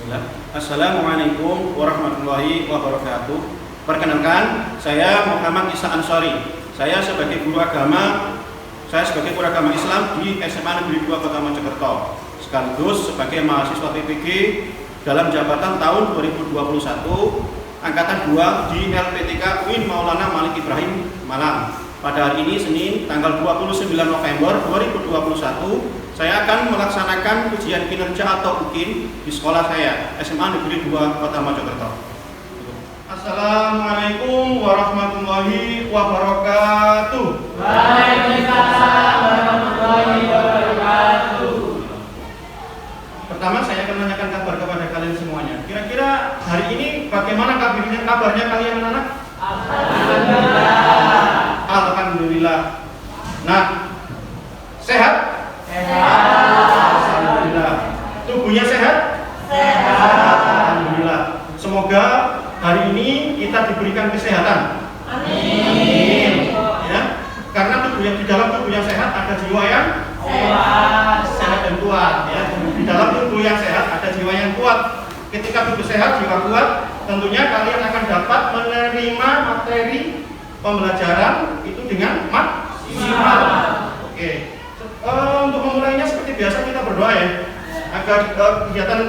Bismillah. Assalamualaikum warahmatullahi wabarakatuh. Perkenalkan, saya Muhammad Isa Ansori. Saya sebagai guru agama Islam di SMA Negeri 2 Kota Mojokerto, sekaligus sebagai mahasiswa PPG dalam jabatan tahun 2021 angkatan 2 di LPTK UIN Maulana Malik Ibrahim Malang. Pada hari ini Senin tanggal 29 November 2021 saya akan melaksanakan ujian kinerja atau UKIN di sekolah saya, SMA Negeri 2 Kota Mojokerto. Assalamualaikum warahmatullahi wabarakatuh. Waalaikumsalam warahmatullahi wabarakatuh. Pertama saya akan menanyakan kabar kepada kalian semuanya. Kira-kira hari ini bagaimana kabarnya kalian anak-anak? Alhamdulillah. Alhamdulillah. Nah, sehat? Alhamdulillah. Tubuhnya sehat? Sehat. Alhamdulillah. Semoga hari ini kita diberikan kesehatan. Amin. Ya, karena di dalam tubuh yang sehat ada jiwa yang sehat dan kuat. Ya, di dalam tubuh yang sehat ada jiwa yang kuat. Ketika tubuh sehat, jiwa kuat, tentunya kalian akan dapat menerima materi pembelajaran itu dengan maksimal. Oke. Untuk memulainya seperti biasa kita berdoa ya, agar kegiatan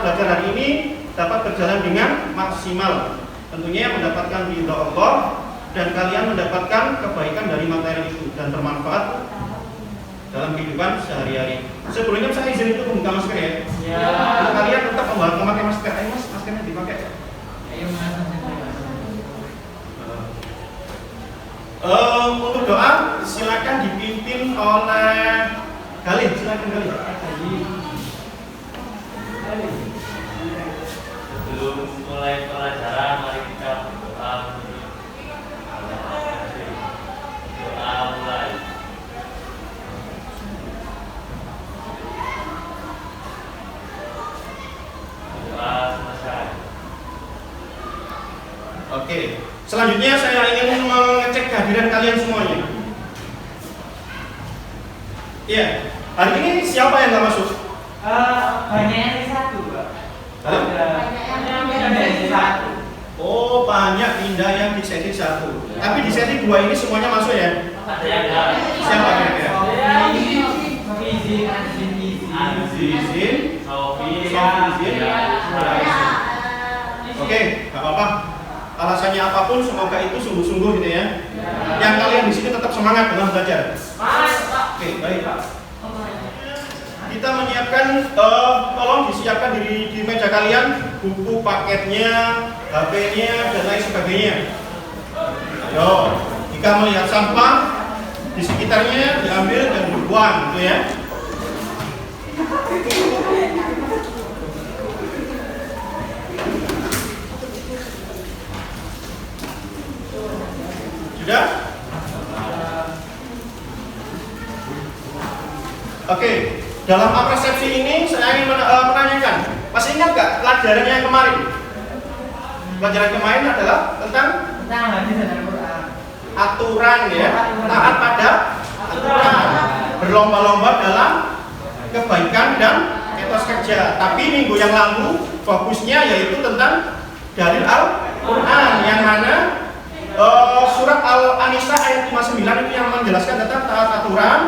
belajar hari ini dapat berjalan dengan maksimal. Tentunya mendapatkan ridha Allah dan kalian mendapatkan kebaikan dari materi itu dan bermanfaat dalam kehidupan sehari-hari. Sebelumnya saya izin untuk membuka masker ya. Untuk kalian tetap memakai masker. Ayo mas, maskernya dipakai. Ayo mas. Untuk doa silakan dipimpin oleh Galih. Silakan Galih. Sebelum mulai pelajaran, mari kita berdoa. Doa mulai. Doa selesai. Oke. Selanjutnya saya ingin mengecek kehadiran kalian semuanya. Iya. Hari ini siapa yang nggak masuk? Banyak yang satu, Pak. Halo? Banyak yang dari satu. Oh, banyak pindah yang di sesi 1. Tapi di sesi 2 ini semuanya masuk ya? Ada yang enggak? Siapa kira-kira? Izin. Sofi, Oke, nggak apa-apa. Alasannya apapun, semoga itu sungguh-sungguh gitu ya. Yang kalian di sini tetap semangat dalam belajar. Oke, baik Pak. Kita menyiapkan, tolong disiapkan di meja kalian buku paketnya, HP-nya dan lain sebagainya. Ayo, jika melihat sampah di sekitarnya diambil dan dibuang, gitu ya. Sudah? Oke, dalam apresiasi ini saya ingin menanyakan, masih ingat gak pelajaran yang kemarin? Pelajaran kemarin adalah tentang hadis dan Al-Quran. aturan ya, taat pada aturan, berlomba-lomba dalam kebaikan dan etos kerja. Tapi minggu yang lalu fokusnya yaitu tentang dalil Al-Quran yang mana surat Al-An-Nisa ayat 59 itu yang menjelaskan tentang taat aturan.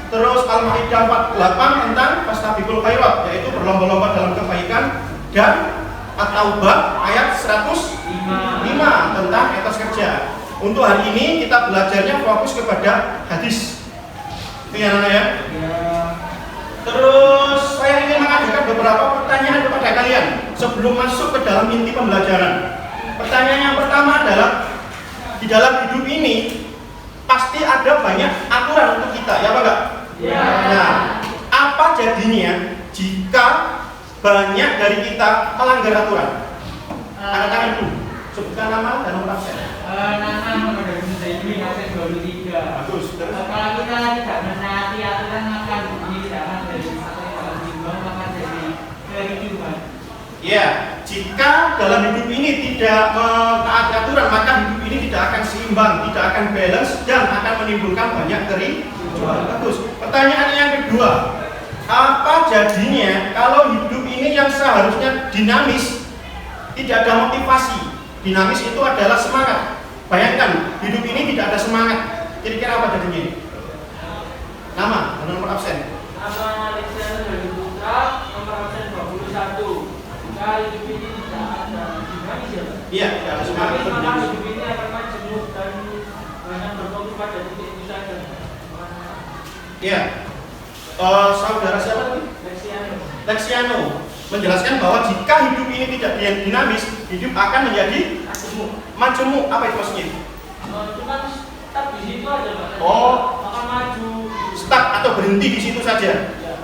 Terus Al-Maidah 48 tentang fastabiqul khairat, yaitu berlomba-lomba dalam kebaikan, dan At-Taubah ayat 105 tentang etos kerja. Untuk hari ini kita belajarnya fokus kepada hadis. Itu ya Nana ya? Terus saya ingin mengajukan beberapa pertanyaan kepada kalian sebelum masuk ke dalam inti pembelajaran. Pertanyaan yang pertama adalah, di dalam hidup ini pasti ada banyak aturan untuk kita, ya Pak enggak? Ya. Nah, apa jadinya jika banyak dari kita melanggar aturan? Angkat tangan dulu. Sebutkan nama dan nomor absen. Nama Muhammad Zaini absen 23. Bagus. Terus? Kalau kita tidak menaati aturan maka bunyi tidak akan dari satu yang timbang maka dari kericuhan. Ya, jika dalam hidup ini tidak mentaati aturan, maka hidup ini tidak akan seimbang, tidak akan balance, dan akan menimbulkan banyak kericuhan. Bagus. Pertanyaan yang kedua, apa jadinya kalau hidup ini ini yang seharusnya dinamis, tidak ada motivasi. Dinamis itu adalah semangat. Bayangkan, hidup ini tidak ada semangat. Kira-kira apa jadinya? Nama dan nomor absen. Nama Alexander dari Putra, nomor absen 21. Jika hidup ini tidak ada dinamis ya, Pak? Iya, tidak ada semangat. Tapi maka hidup ini akan majemuk dan banyak berfokus pada titik itu saja. Iya. Saudara siapa tadi? Lexiano menjelaskan bahwa jika hidup ini tidak dinamis, hidup akan menjadi majemuk. Apa itu maksudnya? Cuma stuck di situ aja, Pak. Oh, akan maju. Stuck atau berhenti di situ saja. Ya.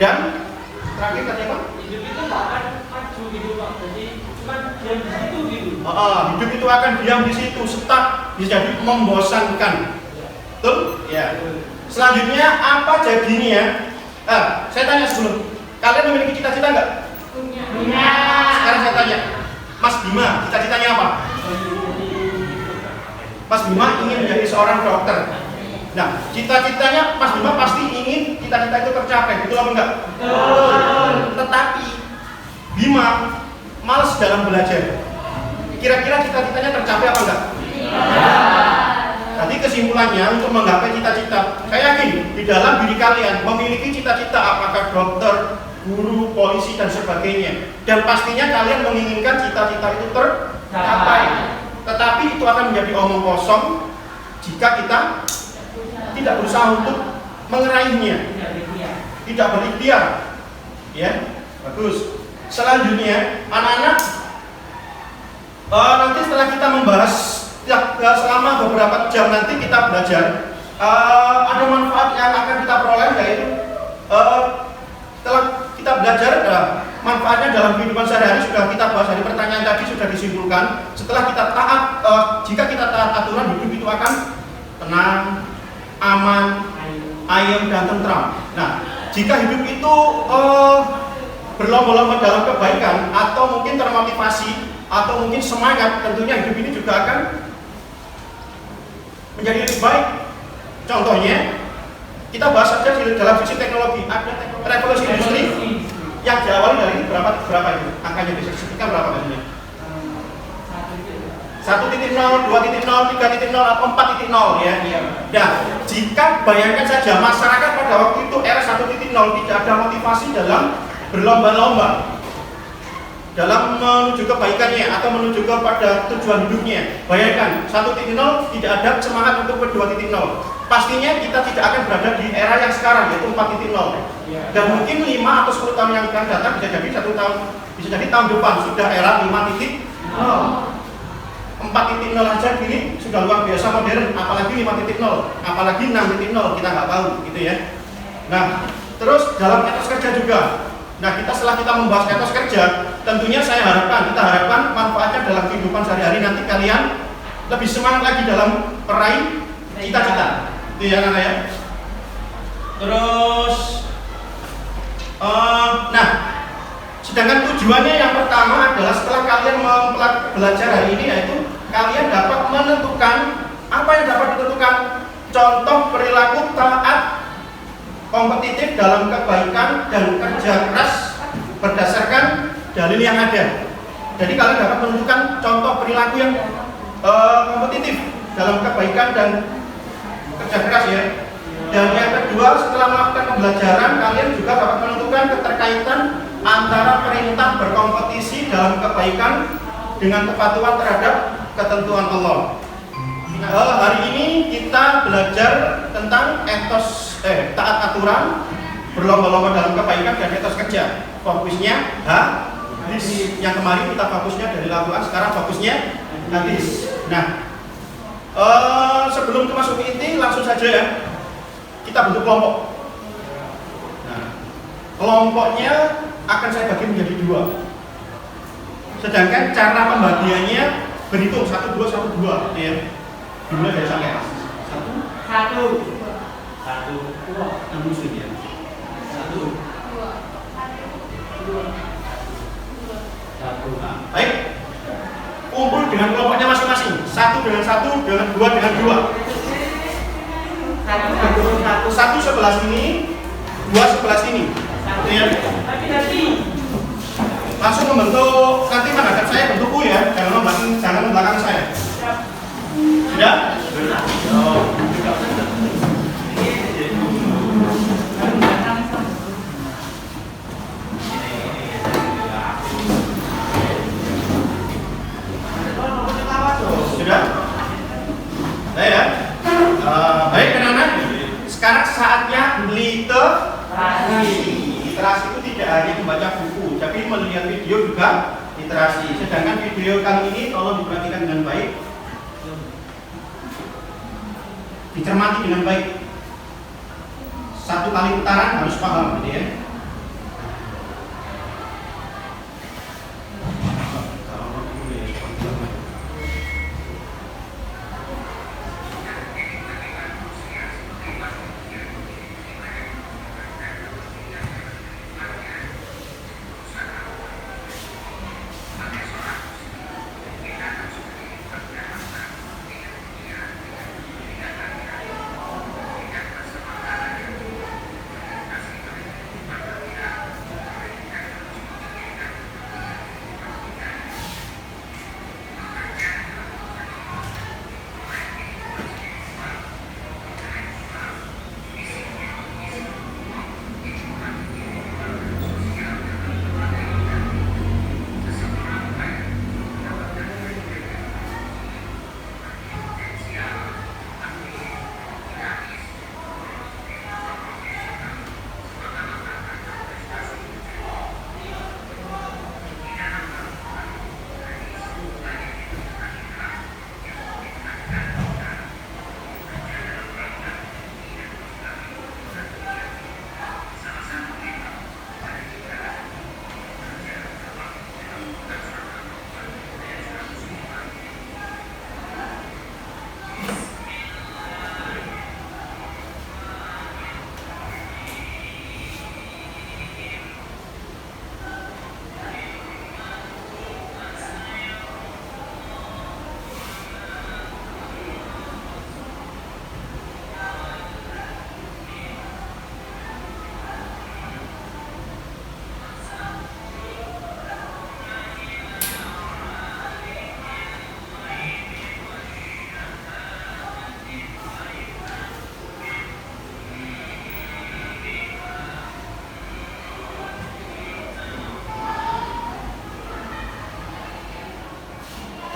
Dan terakhir tadi apa? Hidup itu nggak akan maju gitu, Pak. Jadi cuma diam di situ gitu. Hidup itu akan diam di situ, stuck, bisa jadi membosankan. Betul? Ya. Selanjutnya apa jadinya? Saya tanya sebelum, kalian memiliki cita-cita nggak? Punya. Sekarang saya tanya, Mas Bima, cita-citanya apa? Mas Bima ingin menjadi seorang dokter. Nah, cita-citanya Mas Bima pasti ingin cita-cita itu tercapai, betul apa enggak? Betul. Tetapi Bima malas dalam belajar. Kira-kira cita-citanya tercapai apa enggak? Nanti kesimpulannya untuk menggapai cita-cita, saya yakin di dalam diri kalian memiliki cita-cita, apakah dokter, guru, polisi dan sebagainya. Dan pastinya kalian menginginkan cita-cita itu tercapai. Tetapi itu akan menjadi omong kosong jika kita tidak berusaha untuk mengeraihnya, tidak berikhtiar. Ya, bagus. Selanjutnya, anak-anak, nanti setelah kita membahas selama beberapa jam nanti kita belajar, ada manfaat yang akan kita peroleh, yaitu setelah kita belajar manfaatnya dalam kehidupan sehari-hari sudah kita bahas, dari pertanyaan tadi sudah disimpulkan. Setelah kita taat, jika kita taat aturan, hidup itu akan tenang, aman, ayem dan tentram. Nah, jika hidup itu berlomba-lomba dalam kebaikan atau mungkin termotivasi atau mungkin semangat, tentunya hidup ini juga akan menjadi lebih baik. Contohnya, kita bahas saja di dalam sisi teknologi, ada revolusi industri yang diawali dari berapa itu? Angkanya bisa disebutkan berapa biasanya? 1.0, 2.0, 3.0 atau 4.0 ya. Nah, jika bayangkan saja masyarakat pada waktu itu era 1.0 tidak ada motivasi dalam berlomba-lomba dalam menuju kebaikannya atau menuju kepada tujuan hidupnya. Bayangkan 1.0 tidak ada semangat untuk ke 2.0. Pastinya kita tidak akan berada di era yang sekarang, yaitu 4.0. Dan mungkin 5 atau 10 tahun yang akan datang bisa jadi tahun depan sudah era 5.0. 4.0 aja gini sudah luar biasa modern, apalagi 5.0, apalagi 6.0, kita nggak tahu gitu ya. Nah, terus dalam etos kerja juga. Nah, setelah kita membahas etos kerja, tentunya kita harapkan manfaatnya dalam kehidupan sehari-hari. Nanti kalian lebih semangat lagi dalam meraih cita-cita, itu ya anak ya. Terus, nah, sedangkan tujuannya yang pertama adalah setelah kalian belajar hari ini, yaitu kalian dapat menentukan apa yang dapat ditentukan. Contoh perilaku taat, kompetitif dalam kebaikan dan kerja keras berdasarkan dalil yang ada. Jadi kalian dapat menentukan contoh perilaku yang kompetitif dalam kebaikan dan kerja keras ya. Dan yang kedua, setelah melakukan pembelajaran, kalian juga dapat menentukan keterkaitan antara perintah berkompetisi dalam kebaikan dengan kepatuhan terhadap ketentuan Allah. Hari ini kita belajar tentang etos taat aturan, berlomba-lomba dalam kebaikan dan etos kerja. Fokusnya hadis. Yang kemarin kita fokusnya dari Al-Quran, sekarang fokusnya hadis. Nah, sebelum masuk ke inti, langsung saja ya, kita bentuk kelompok. Nah, kelompoknya akan saya bagi menjadi 2. Sedangkan cara pembagiannya berhitung 1, 2, 1, 2 ya. Dimulai dari sampai 1, 2, 1, ya. 1, 2. Nah, baik. Kumpul dengan kelompoknya masing-masing. 1 dengan 1, dengan 2 dengan 2. 1 sebelah sini, 2 sebelah sini. Ya. langsung membentuk, nanti menghadap saya bentuk U ya, jangan belakang saya. Sudah? Oh. Sudah? Baik ya? Baik anak-anak, sekarang saatnya literasi. Literasi itu tidak hanya membaca buku, tapi melihat video juga literasi. Sedangkan video kali ini tolong diperhatikan dengan baik, dicermati dengan baik. Satu kali putaran harus paham, gitu ya.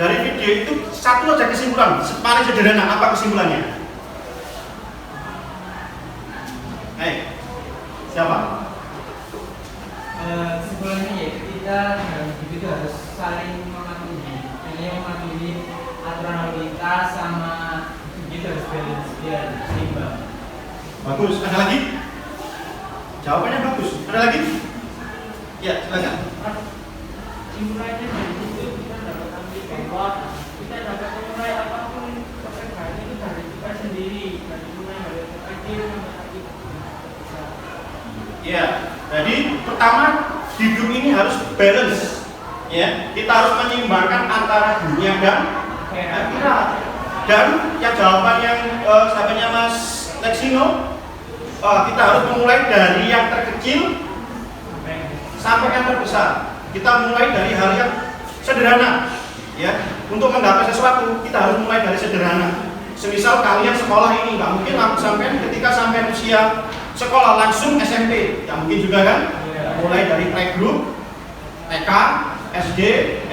Dari video itu satu aja kesimpulan, paling sederhana, apa kesimpulannya? Hai, siapa? Kesimpulannya ya kita dalam hidup itu harus saling mematuhi, mematuhi aturan lalu lintas sama kita harus balance biar seimbang. Bagus. Ada lagi? Jawabannya bagus. Ada lagi? Ya, silakan. Kesimpulannya dari situ kita dapat ambil bahwa kita dapat memulai apapun pekerjaan itu dari kita sendiri, dari mulai dari kecil sampai besar. Ya, jadi pertama hidup ini harus balance. Ya, kita harus menyeimbangkan antara dunia dan akhirat. Dan yang jawaban yang sahabatnya Mas Lexino, kita harus memulai dari yang terkecil sampai yang terbesar. Kita mulai dari hal yang sederhana, ya. Untuk menggapai sesuatu, kita harus mulai dari sederhana. Semisal kalian sekolah ini, nggak mungkin sampai ketika sampai usia sekolah langsung SMP, ya mungkin juga kan? Mulai dari playgroup, TK, SD,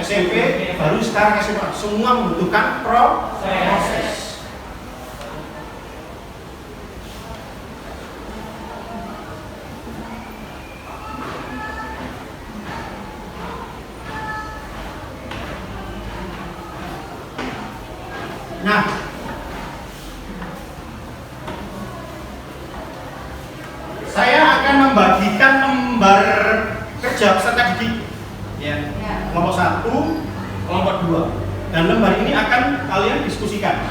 SMP, baru sekarang SMA. Semua membutuhkan proses. Nah, saya akan membagikan lembar kerja peserta didik, ya, kelompok 1, kelompok 2, dan lembar ini akan kalian diskusikan.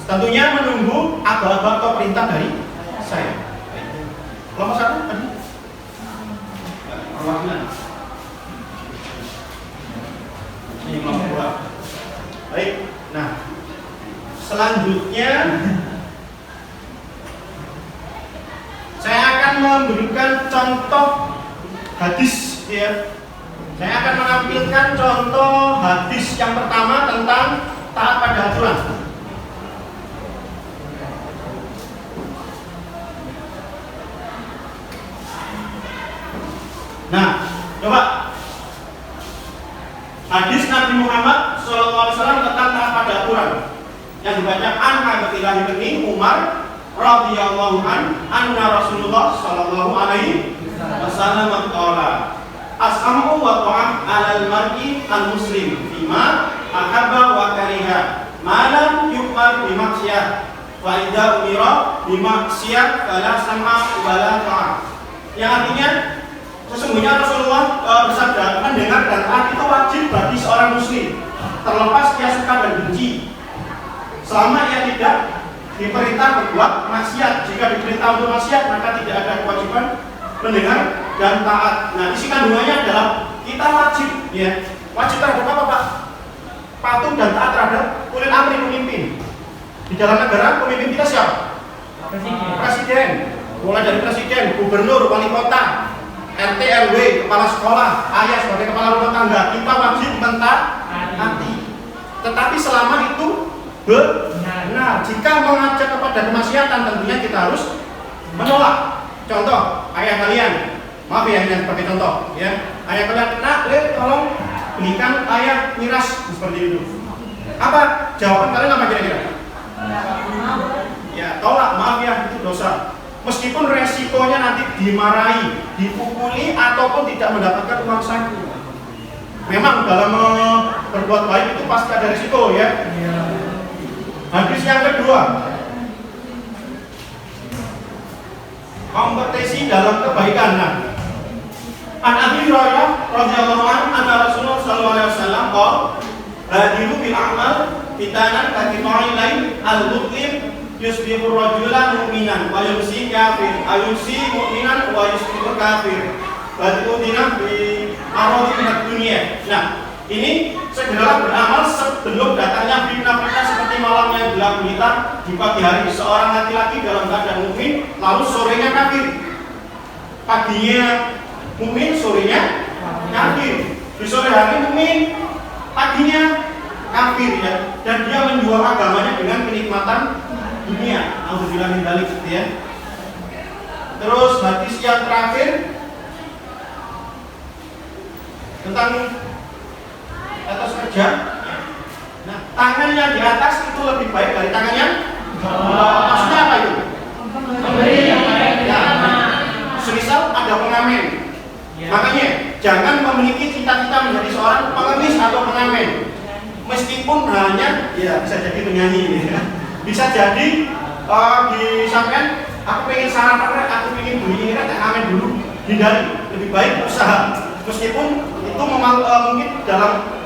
Tentunya menunggu aba-aba atau perintah dari saya. Kelompok 1 tadi perwakilan. Ini kelompok 2. Baik, nah. Selanjutnya saya akan memberikan contoh hadis, ya, Saya akan menampilkan contoh hadis yang pertama tentang taat pada aturan. Nah, coba hadis Nabi Muhammad SAW tentang taat pada aturan yang dibaca anha ketika ini Umar radhiyallahu anna Rasulullah sallallahu alaihi wasallam qala as-sam'u wa ta'ah 'alal mar'i al-muslim fima ahabba wa kariha ma lam yu'mar bi maksiyah wa idza umira bi maksiyah fala sam'a wa la ta'ah. Yang artinya sesungguhnya Rasulullah bersabda, mendengar dan taat itu wajib bagi seorang muslim, terlepas dia suka dan benci, selama ia tidak diperintah berbuat maksiat. Jika diperintah untuk maksiat, maka tidak ada kewajiban mendengar dan taat. Nah, isi kandungannya adalah kita wajib, ya, wajib terhadap apa, Pak? Patuh dan taat terhadap ulil amri, pemimpin. Di dalam negara pemimpin kita siapa? Presiden. Mulai dari presiden, gubernur, wali kota, RT, RW, kepala sekolah, ayah sebagai kepala rumah tangga, kita wajib mentaati. Tetapi selama itu benar. Jika mengajak kepada kemaksiatan, tentunya kita harus menolak. Contoh, ayah kalian, maaf ya, ini sebagai contoh, ya. Ayah kalian, nak, tolong belikan ayah miras, seperti itu. Apa jawaban kalian apa kira-kira? Ya, tolak, maaf ya, itu dosa. Meskipun resikonya nanti dimarahi, dipukuli, ataupun tidak mendapatkan uang saku. Memang dalam berbuat baik itu pasti ada resiko, ya. Hadis yang kedua, kompetisi dalam kebaikan. Nah, An Abi Hurairah radhiyallahu anhu anna Rasulullah sallallahu alaihi wasallam qala badiru bil a'mal fitanan katima'il lain al-mutlim yusbihu rajulan mu'minan wa yumsi kafir ayumsi mu'minan wa yusbihu kafir badiru dinah bi aradin dunia. Nah, ini segeralah beramal sebelum datangnya fitnah-fitnah seperti malam yang gelap gulita di pagi hari. Seorang laki-laki dalam keadaan mukmin, lalu sorenya kafir. Paginya mukmin, sorenya kafir. Di sore hari mukmin, paginya kafir, ya. Dan dia menjual agamanya dengan kenikmatan dunia. Alhamdulillah min dzalik, gitu ya. Terus hadis yang terakhir tentang atas kerja. Nah, tangan yang di atas itu lebih baik dari tangan yang bawah. Maksudnya apa itu? Ya, semisal ada pengamen. Makanya jangan memiliki cita-cita menjadi seorang pengemis atau pengamen. Meskipun hanya, ya bisa jadi penyanyi, ya. Bisa jadi disampaikan, aku pengen sarapan, aku pengen beli ini, tak ngamen dulu. Hindari, lebih baik usaha. Meskipun itu mungkin dalam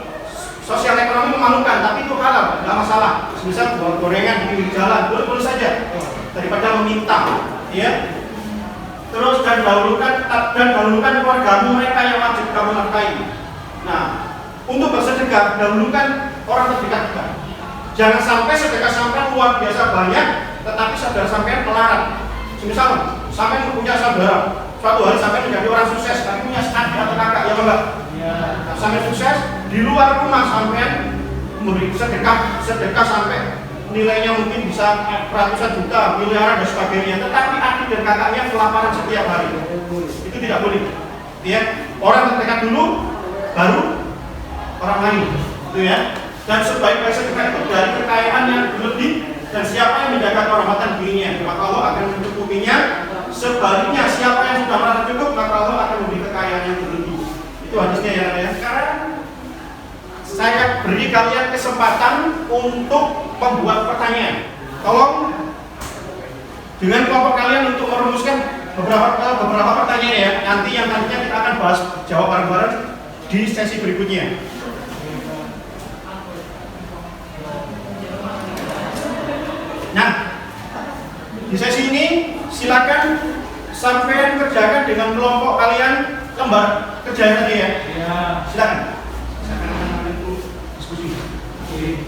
sosial ekonomi memalukan, tapi itu halal, nggak masalah. Misal jual gorengan di pinggir jalan, boleh-boleh saja, daripada meminta, ya. Terus dan dahulukan keluargamu, mereka yang wajib kamu nafkahi. Nah, untuk bersedekah dahulukan orang terdekat kita. Jangan sampai sedekah sampai luar biasa banyak, tetapi saudara sampai melarat. Misal sampai punya saudara, suatu hari sampai menjadi orang sukses, tapi punya adik atau kakak, ya enggak? Nah, sampai sukses di luar rumah sampai memberi sedekah sampai nilainya mungkin bisa ratusan juta, miliaran dan sebagainya. Tetapi adik dan kakaknya kelaparan setiap hari. Itu tidak boleh. Ya, orang terdekat dulu, baru orang lain. Itu ya. Dan sebaik-baik sedekah itu dari kekayaan yang berlebih, dan siapa yang menjaga kehormatan dirinya, maka Allah akan mencukupinya. Sebaliknya, siapa yang sudah merasa cukup, maka Allah akan memberi kekayaan yang berlebih. Itu hadisnya, ya. Sekarang saya beri kalian kesempatan untuk membuat pertanyaan. Tolong dengan kelompok kalian untuk merumuskan beberapa pertanyaan, ya. Nanti yang nantinya kita akan bahas jawab bareng-bareng di sesi berikutnya. Nah, di sesi ini silakan sampai kerjakan dengan kelompok kalian lembar kerja tadi, ya. Silakan. Diskusi. Oke.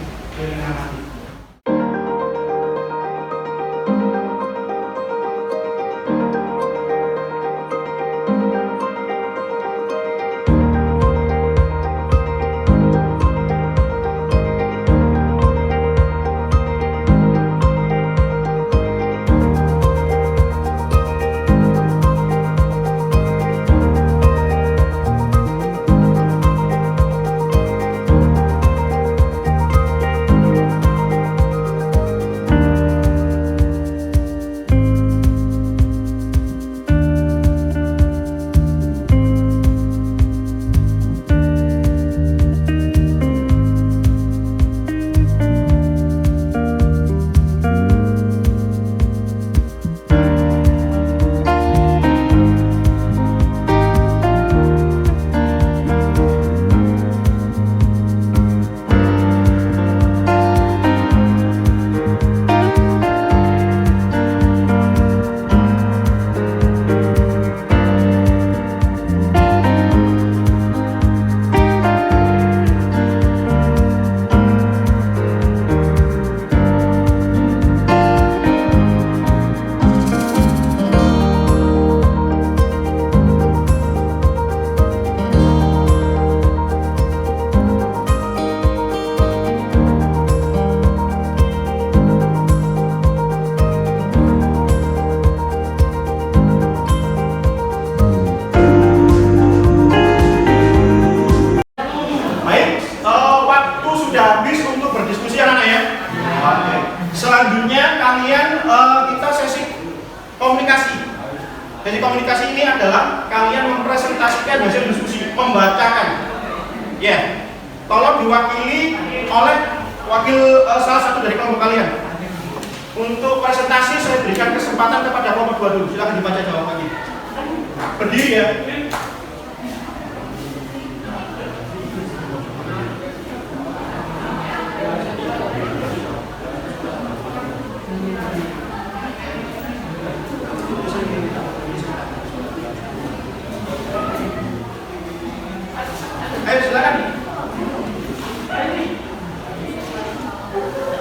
kita sesi komunikasi. Jadi komunikasi ini adalah kalian mempresentasikan hasil diskusi, membacakan. Ya, tolong diwakili oleh wakil salah satu dari kelompok kalian. Untuk presentasi saya berikan kesempatan kepada kelompok 2 dulu. Silakan dibaca jawabannya. Berdiri ya. Ayo silakan.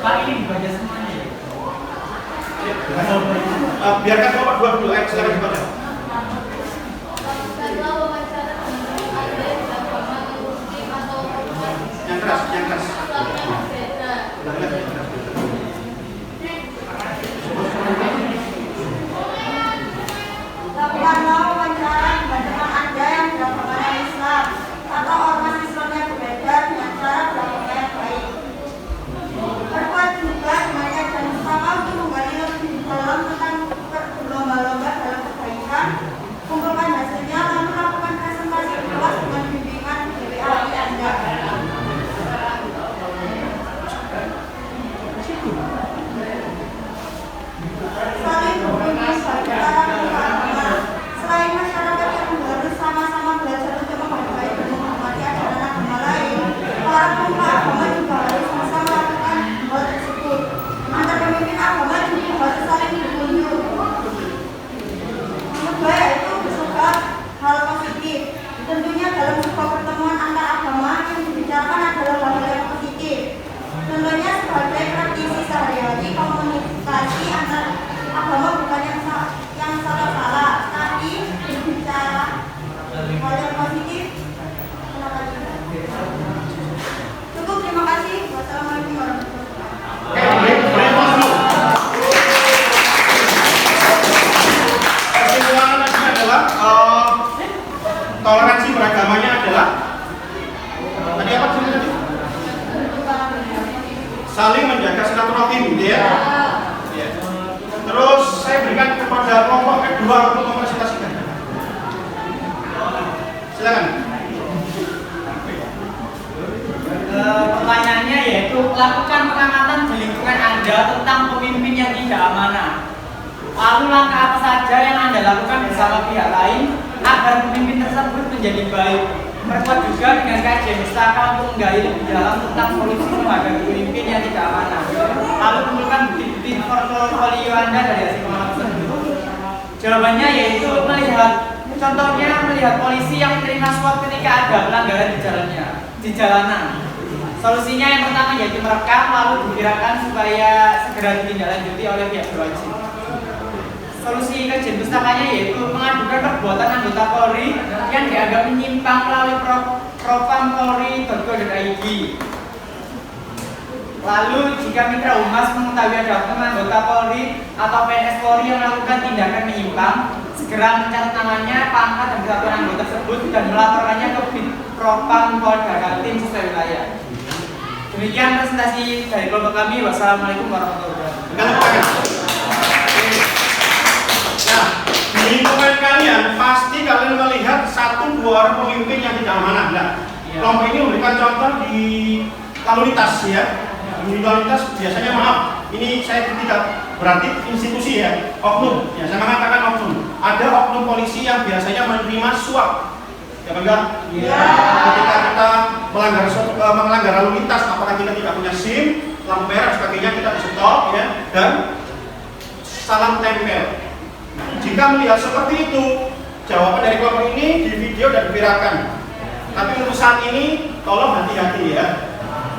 Pak, ini dibaca semuanya ya? Biarkan kelompok 2 dulu. Ayo silakan dibaca. Yang keras, yang keras. Lakukanlah wawancara dengan Anda yang beragama Islam atau ormas Islam yang berbeda dengan cara beragama yang baik. Berbuat juga semuanya dan bersama untuk menggali lebih dalam tentang berlomba-lomba dalam kebaikan. Kumpulkan hasilnya lalu lakukan presentasi luas dengan bimbingan dari ahli Anda. Saling berbagi secara beragama. Selain masyarakat yang harus sama-sama belajar untuk menghargai dan menghormati ajaran agama lain, para pemuka agama juga harus bisa melakukan hal tersebut. Antar pemimpin agama juga harus saling ditunjuk. Kedua yaitu bersikap hal positif. Tentunya dalam sebuah pertemuan antar agama yang dibicarakan adalah hal yang positif. Contohnya sebagai praktisi sehari-hari komunikasi antar agama bukan yang salah-salah, tapi berbicara hal yang positif. Cukup, terima kasih. Wassalamualaikum warahmatullahi wabarakatuh. Kesimpulannya adalah toleransi beragamanya adalah tadi apa sih tadi? Saling menjaga silaturahim, gitu ya. Ya. Terus saya berikan kepada kelompok kedua untuk mempresentasikan. Silakan. Pertanyaannya yaitu lakukan pengamatan di lingkungan Anda tentang pemimpin yang tidak amanah. Lalu langkah apa saja yang Anda lakukan bersama pihak lain agar pemimpin tersebut menjadi baik. Perkuat juga dengan kajian pustaka untuk menggali lebih dalam tentang solusi menghadapi pemimpin yang tidak amanah. Lalu kumpulkan bukti-bukti portofolio Anda dari hasil pengalaman tersebut. Jawabannya yaitu contohnya melihat polisi yang menerima suap ketika ada pelanggaran di jalanan. Solusinya yang pertama yaitu merekam lalu diviralkan supaya segera ditindaklanjuti oleh pihak berwajib. Solusi kajian pustakanya yaitu mengadukan perbuatan anggota Polri yang dianggap menyimpang melalui propampolri.go.id. Lalu jika mitra humas mengetahui ada oknum anggota Polri atau PNS Polri yang melakukan tindakan menyimpang, segera mencatat namanya, pangkat dan kesatuan anggota tersebut dan melaporkannya ke Propam Polda Kaltim sesuai wilayah. Demikian presentasi dari kelompok kami. Wassalamualaikum warahmatullahi wabarakatuh. Nah, di lingkungan kalian pasti kalian melihat 1-2 orang pemimpin yang tidak amanah. Nah, kelompok ini memberikan contoh di lalu lintas ya. Di lalu lintas biasanya maaf, ini saya tidak berarti institusi ya, oknum. Ya, saya mengatakan oknum. Ada oknum polisi yang biasanya menerima suap. Ya enggak? Iya. Ketika kita melanggar lalu lintas, apakah kita tidak punya SIM, lampu merah sebagainya, kita di stop ya, dan salam tempel. Jika melihat seperti itu, jawaban dari kelompok ini di video dan diviralkan. Tapi untuk saat ini, tolong hati-hati ya.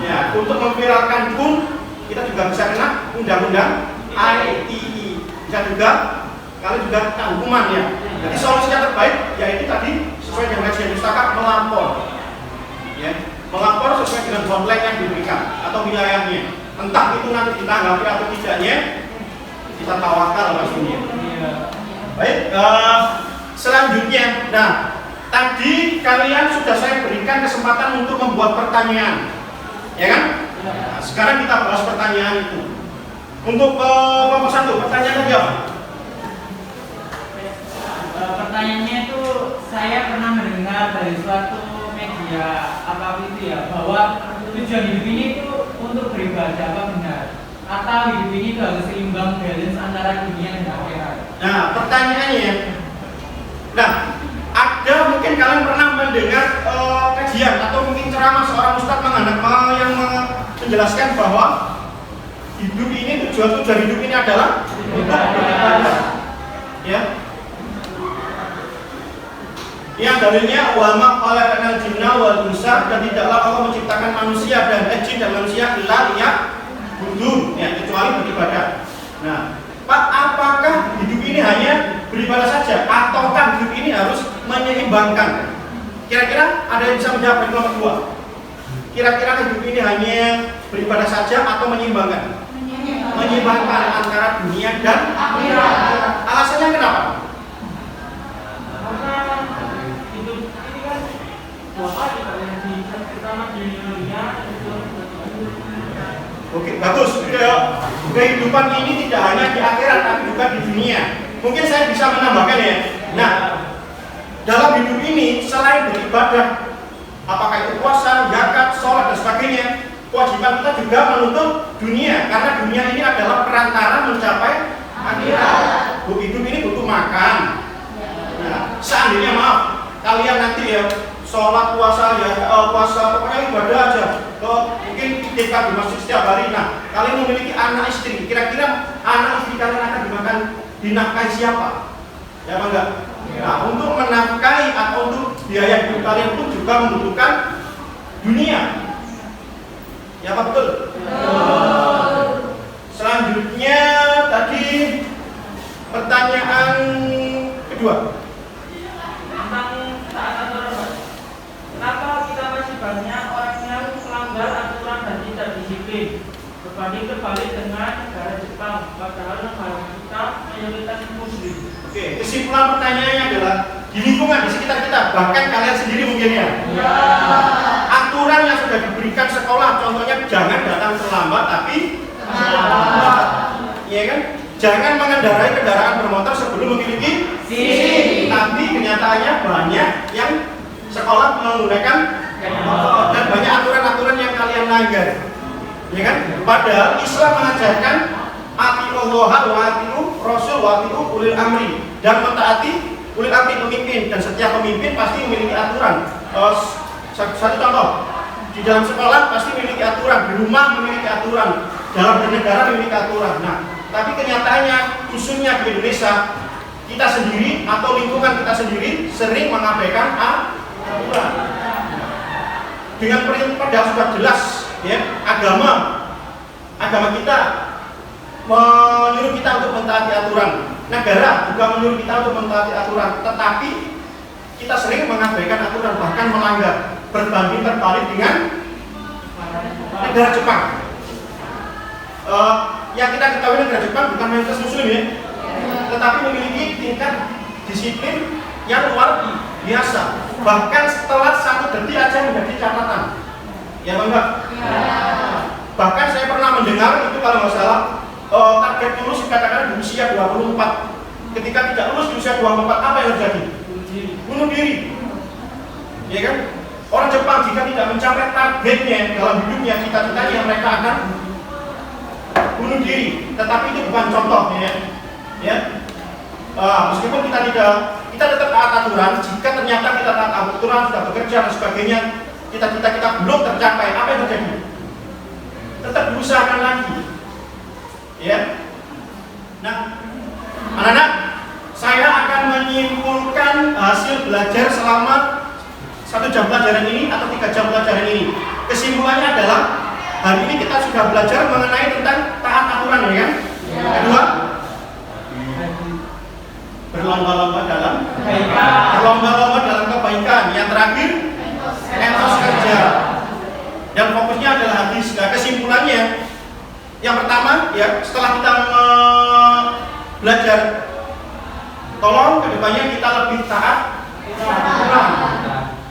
Ya, untuk memviralkan pun kita juga bisa kena undang-undang ITE. Bisa juga, kalian juga kena hukuman ya. Jadi solusi yang terbaik yaitu tadi sesuai dengan kajian pustaka melapor. Ya, melapor sesuai dengan hotline yang diberikan atau wilayahnya. Entah itu nanti ditanggapi atau tidaknya, kita tawakal pastinya. Baik, selanjutnya, nah tadi kalian sudah saya berikan kesempatan untuk membuat pertanyaan, ya kan? Nah, sekarang kita bahas pertanyaan itu. Untuk kelompok 1, pertanyaan itu ya, bahwa tujuan hidup ini itu untuk beribadah, apa benar? Atau hidup ini itu harus seimbang, balance antara dunia dan akhirat? Nah, pertanyaannya, nah, ada mungkin kalian pernah mendengar kajian atau mungkin ceramah seorang ustadz yang menjelaskan bahwa hidup ini tujuan hidup ini adalah beribadah, ya. Yang dalilnya wama khalaqnal jinna wal insa, dan tidaklah Allah menciptakan manusia dan jin dan manusia illa liya'budun, ya, kecuali beribadah. Nah, Pak, apakah hidup ini hanya beribadah saja ataukah hidup ini harus menyeimbangkan? Kira-kira ada yang bisa menjawab yang nomor 2? Kira-kira hidup ini hanya beribadah saja atau menyeimbangkan? Menyeimbangkan antara dunia dan akhirat. Alasannya kenapa? Karena hidup ini kan dua kali, yang di pertama di dunia itu. Oke, bagus. Kehidupan ini tidak hanya di akhirat tapi juga di dunia. Mungkin saya bisa menambahkan ya. Nah, dalam hidup ini selain beribadah, apakah itu puasa, zakat, sholat dan sebagainya, kewajiban kita juga menuntut dunia, karena dunia ini adalah perantara mencapai akhirat. Hidup ini butuh makan. Nah, seandainya maaf, kalian nanti ya sholat, puasa, ya puasa, pokoknya ibadah aja, mungkin itikaf di masjid setiap hari. Nah, kalian memiliki anak istri, kira-kira anak istri kalian akan dimakan, dinafkahi siapa? Ya apa enggak? Nah, untuk menafkahi atau untuk biaya hidup kalian pun juga membutuhkan dunia. Ya apa betul? Selanjutnya tadi pertanyaan kedua Tentang taat aturan. Kenapa kita masih banyak orang yang melanggar aturan dan tidak disiplin? Berbanding terbalik dengan negara Jepang, padahal negara kita mayoritas muslim. Oke, kesimpulan pertanyaannya adalah di lingkungan di sekitar kita, bahkan kalian sendiri mungkin ya. Aturan yang sudah diberikan sekolah, contohnya jangan datang terlambat tapi terlambat. Iya kan? Jangan mengendarai kendaraan bermotor sebelum memiliki SIM. Tapi kenyataannya banyak yang sekolah menggunakan motor dan banyak aturan-aturan yang kalian langgar. Ya kan? Padahal Islam mengajarkan atiullah wa atiu rasul wa atiu ulil amri, dan mentaati ulil amri pemimpin, dan setiap pemimpin pasti memiliki aturan. Satu contoh, di dalam sekolah pasti memiliki aturan, di rumah memiliki aturan, dalam bernegara memiliki aturan. Nah, tapi kenyataannya khususnya di Indonesia, kita sendiri atau lingkungan kita sendiri sering mengabaikan aturan. Dengan perintah yang sudah jelas, ya, agama kita menyuruh kita untuk mentaati aturan, negara juga menyuruh kita untuk mentaati aturan, tetapi kita sering mengabaikan aturan, bahkan melanggar. Berbanding terbalik dengan negara Jepang. Yang kita ketahui negara Jepang bukan mayoritas muslim ya, tetapi memiliki tingkat disiplin yang luar biasa. Bahkan setelah 1 detik aja menjadi catatan. Ya enggak? Bahkan saya pernah mendengar itu kalau nggak salah target lulus dikatakan di usia 24. Ketika tidak lulus di usia 24, apa yang terjadi? Bunuh diri. Ya kan? Orang Jepang jika tidak mencapai targetnya dalam hidupnya, cita-citanya, mereka akan bunuh diri. Tetapi itu bukan contoh ya. Meskipun kita tetap taat aturan, jika ternyata kita taat aturan, sudah bekerja dan sebagainya, cita-cita kita belum tercapai, apa yang terjadi? Tetap berusahakan lagi. Ya. Nah, anak-anak, saya akan menyimpulkan hasil belajar selama 1 jam pelajaran ini atau 3 jam pelajaran ini. Kesimpulannya adalah hari ini kita sudah belajar mengenai tentang taat aturan, ya kan? Kedua, berlomba-lomba dalam kebaikan. Yang terakhir, etos kerja. Dan fokusnya adalah hadis. Nah, kesimpulannya, yang pertama ya, setelah kita belajar, tolong kedepannya kita lebih taat aturan.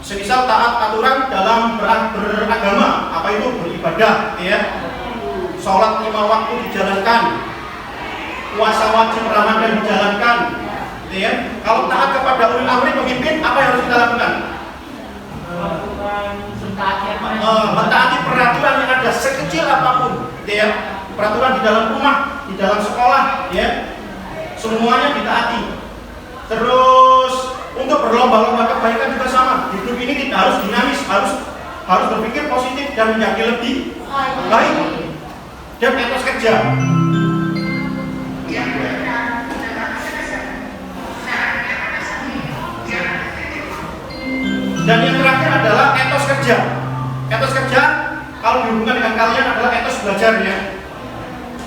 Semisal taat aturan dalam beragama, apa itu beribadah, ya. Sholat 5 waktu dijalankan, puasa wajib Ramadan dijalankan, ya. Kalau taat kepada ulil amri pemimpin, apa yang harus kita lakukan? Melakukan mentaati peraturan yang ada sekecil apapun, gitu ya. Peraturan di dalam rumah, di dalam sekolah, ya, semuanya ditaati. Terus untuk berlomba-lomba kebaikan juga sama. Hidup ini kita harus dinamis, harus berpikir positif dan menjadi lebih baik. Dan etos kerja. Dan yang terakhir adalah etos kerja. Etos kerja kalau dihubungkan dengan kalian adalah etos belajarnya.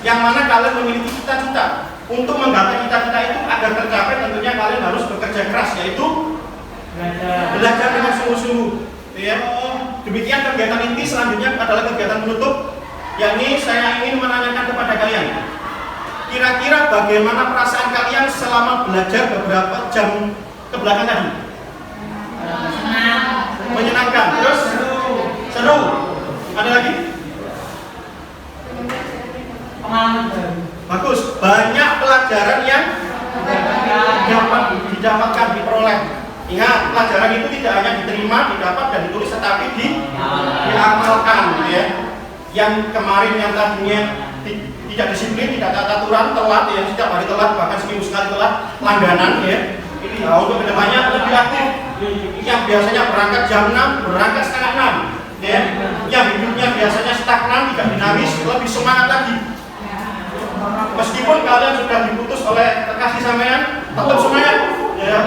Yang mana kalian memiliki cita-cita. Untuk menggapai cita-cita itu agar tercapai tentunya kalian harus bekerja keras, yaitu belajar dengan sungguh-sungguh. Ya. Demikian kegiatan inti. Selanjutnya adalah kegiatan penutup, yakni saya ingin menanyakan kepada kalian, kira-kira bagaimana perasaan kalian selama belajar beberapa jam kebelakang tadi? Menyenangkan. Terus seru. Ada lagi? Bagus. Banyak pelajaran yang dapat didapatkan, diperoleh. Ingat, pelajaran itu tidak hanya diterima, didapat dan ditulis, tetapi diamalkan, ya. Yang kemarin yang tadinya tidak disiplin, tidak tata aturan, telat, ya, setiap hari telat, bahkan seminggu sekali telat, langganan, ya. Ini untuk kedepannya lebih aktif. Yang biasanya berangkat jam 6, berangkat setengah 6, ya. Yang hidupnya biasanya stagnan, tidak dinamis, lebih semangat lagi. Meskipun kalian sudah diputus oleh kekasih sampean, tetap semangat, ya.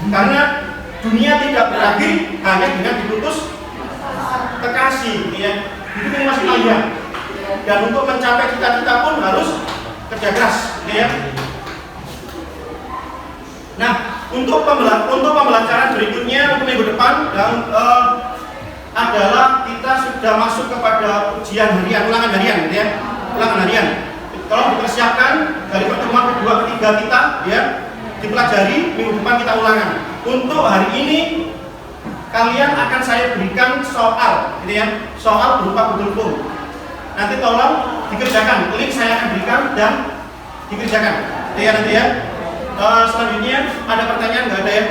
Karena dunia tidak berakhir hanya dengan diputus kekasih, ya. Hidup ini masih panjang. Dan untuk mencapai cita-cita pun harus kerja keras, ya. Nah, untuk pembelajaran berikutnya untuk minggu depan adalah kita sudah masuk kepada ujian harian, ulangan harian, gitu ya. Ulangan harian. Kalau dipersiapkan dari pertemuan kedua ketiga kita, ya, dipelajari, minggu depan kita ulangan. Untuk hari ini kalian akan saya berikan soal, gitu ya, soal berupa Google Form. Nanti tolong dikerjakan, link saya akan berikan dan dikerjakan, gitu ya, nanti ya. Selanjutnya ada pertanyaan nggak ada ya?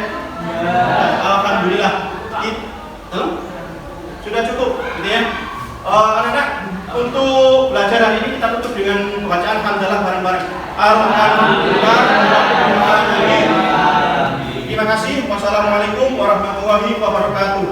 Alhamdulillah. Sudah cukup, gitu ya. Anak-anak, untuk belajar hari ini kita tutup dengan bacaan hamdalah bareng-bareng. Alhamdulillah. Terima kasih. Wassalamualaikum warahmatullahi wabarakatuh.